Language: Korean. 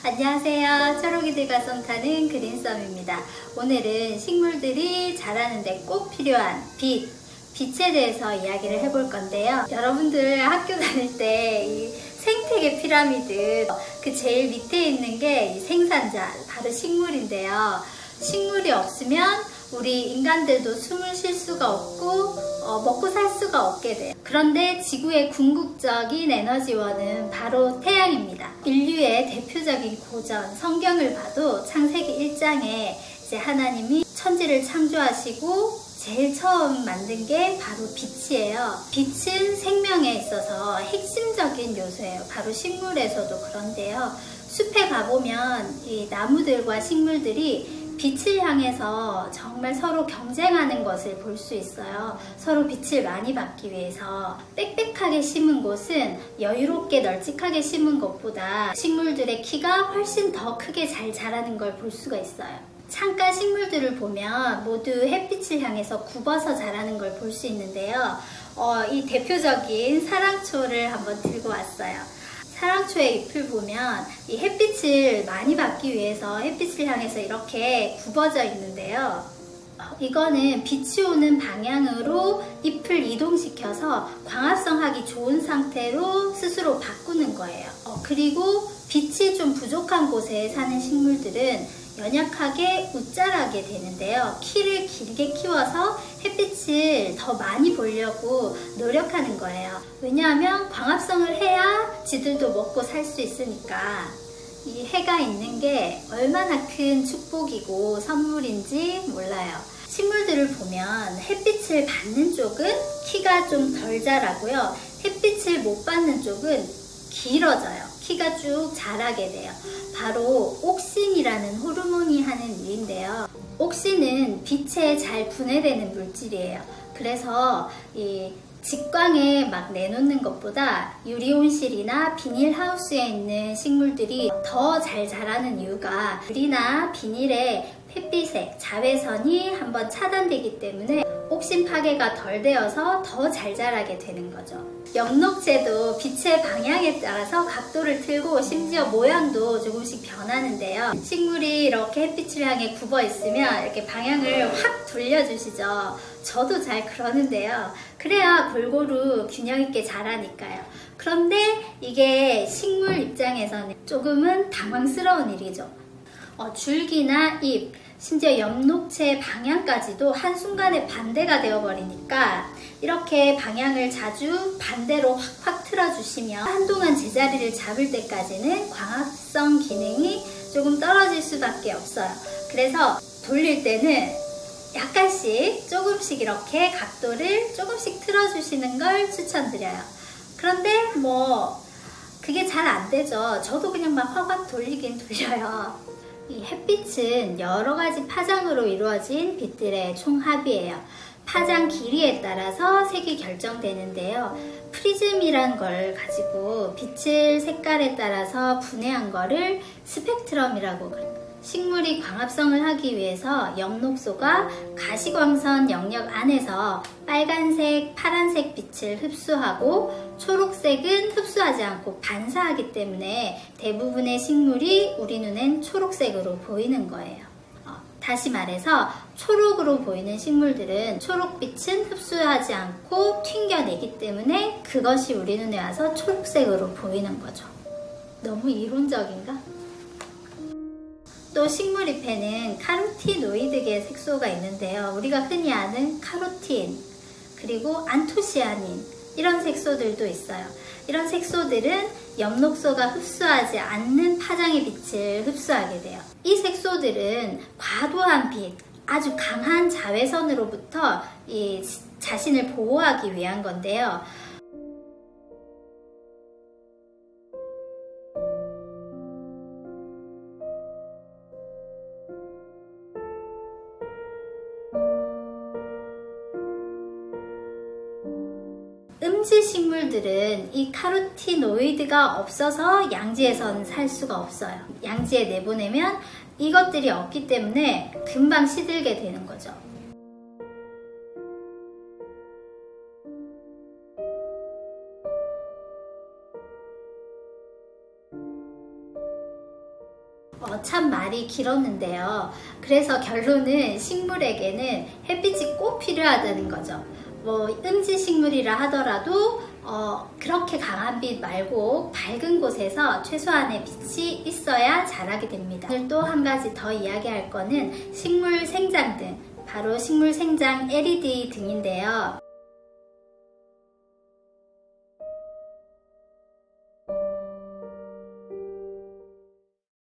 안녕하세요. 초록이들과 썸 타는 그린썸입니다. 오늘은 식물들이 자라는데 꼭 필요한 빛에 대해서 이야기를 해볼 건데요. 여러분들 학교 다닐 때 이 생태계 피라미드 그 제일 밑에 있는 게 이 생산자, 바로 식물인데요. 식물이 없으면 우리 인간들도 숨을 쉴 수가 없고 먹고 살 수가 없게 돼요. 그런데 지구의 궁극적인 에너지원은 바로 태양입니다. 인류의 대표적인 고전 성경을 봐도 창세기 1장에 이제 하나님이 천지를 창조하시고 제일 처음 만든 게 바로 빛이에요. 빛은 생명에 있어서 핵심적인 요소예요. 바로 식물에서도 그런데요. 숲에 가보면 이 나무들과 식물들이 빛을 향해서 정말 서로 경쟁하는 것을 볼 수 있어요. 서로 빛을 많이 받기 위해서 빽빽하게 심은 곳은 여유롭게 널찍하게 심은 것보다 식물들의 키가 훨씬 더 크게 잘 자라는 걸 볼 수가 있어요. 창가 식물들을 보면 모두 햇빛을 향해서 굽어서 자라는 걸 볼 수 있는데요. 이 대표적인 사랑초를 한번 들고 왔어요. 사랑초의 잎을 보면 이 햇빛을 많이 받기 위해서 햇빛을 향해서 이렇게 굽어져 있는데요. 이거는 빛이 오는 방향으로 잎을 이동시켜서 광합성하기 좋은 상태로 스스로 바꾸는 거예요. 그리고 빛이 좀 부족한 곳에 사는 식물들은 연약하게 웃자라게 되는데요. 키를 길게 키워서 햇빛을 더 많이 보려고 노력하는 거예요. 왜냐하면 광합성을 해야 지들도 먹고 살 수 있으니까. 이 해가 있는 게 얼마나 큰 축복이고 선물인지 몰라요. 식물들을 보면 햇빛을 받는 쪽은 키가 좀 덜 자라고요. 햇빛을 못 받는 쪽은 길어져요. 키가 쭉 자라게 돼요. 바로 옥신이라는 호르몬이 하는 일인데요. 옥신은 빛에 잘 분해되는 물질이에요. 그래서 이 직광에 막 내놓는 것보다 유리온실이나 비닐하우스에 있는 식물들이 더 잘 자라는 이유가 유리나 비닐의 햇빛에 자외선이 한번 차단되기 때문에 옥신 파괴가 덜 되어서 더 잘 자라게 되는 거죠. 영록제도 빛의 방향에 따라서 각도를 틀고 심지어 모양도 조금씩 변하는데요. 식물이 이렇게 햇빛을 향해 굽어 있으면 이렇게 방향을 확 돌려주시죠. 저도 잘 그러는데요. 그래야 골고루 균형 있게 자라니까요. 그런데 이게 식물 입장에서는 조금은 당황스러운 일이죠. 줄기나 잎, 심지어 엽록체 방향까지도 한순간에 반대가 되어버리니까 이렇게 방향을 자주 반대로 확확 틀어주시면 한동안 제자리를 잡을 때까지는 광합성 기능이 조금 떨어질 수밖에 없어요. 그래서 돌릴 때는 약간씩 조금씩 이렇게 각도를 조금씩 틀어주시는 걸 추천드려요. 그런데 그게 잘 안 되죠. 저도 그냥 막 확확 돌리긴 돌려요. 이 햇빛은 여러 가지 파장으로 이루어진 빛들의 총합이에요. 파장 길이에 따라서 색이 결정되는데요. 프리즘이란 걸 가지고 빛을 색깔에 따라서 분해한 거를 스펙트럼이라고 그래요. 식물이 광합성을 하기 위해서 엽록소가 가시광선 영역 안에서 빨간색, 파란색 빛을 흡수하고 초록색은 흡수하지 않고 반사하기 때문에 대부분의 식물이 우리 눈엔 초록색으로 보이는 거예요. 다시 말해서 초록으로 보이는 식물들은 초록빛은 흡수하지 않고 튕겨내기 때문에 그것이 우리 눈에 와서 초록색으로 보이는 거죠. 너무 이론적인가? 또 식물잎에는 카로티노이드계 색소가 있는데요. 우리가 흔히 아는 카로틴, 그리고 안토시아닌 이런 색소들도 있어요. 이런 색소들은 엽록소가 흡수하지 않는 파장의 빛을 흡수하게 돼요. 이 색소들은 과도한 빛, 아주 강한 자외선으로부터 이 자신을 보호하기 위한 건데요. 음지 식물들은 이 카로티노이드가 없어서 양지에선 살 수가 없어요. 양지에 내보내면 이것들이 없기 때문에 금방 시들게 되는 거죠. 참 말이 길었는데요. 그래서 결론은 식물에게는 햇빛이 꼭 필요하다는 거죠. 음지식물이라 하더라도 그렇게 강한 빛 말고 밝은 곳에서 최소한의 빛이 있어야 자라게 됩니다. 오늘 또 한 가지 더 이야기할 거는 식물 생장등, 바로 식물 생장 LED 등인데요.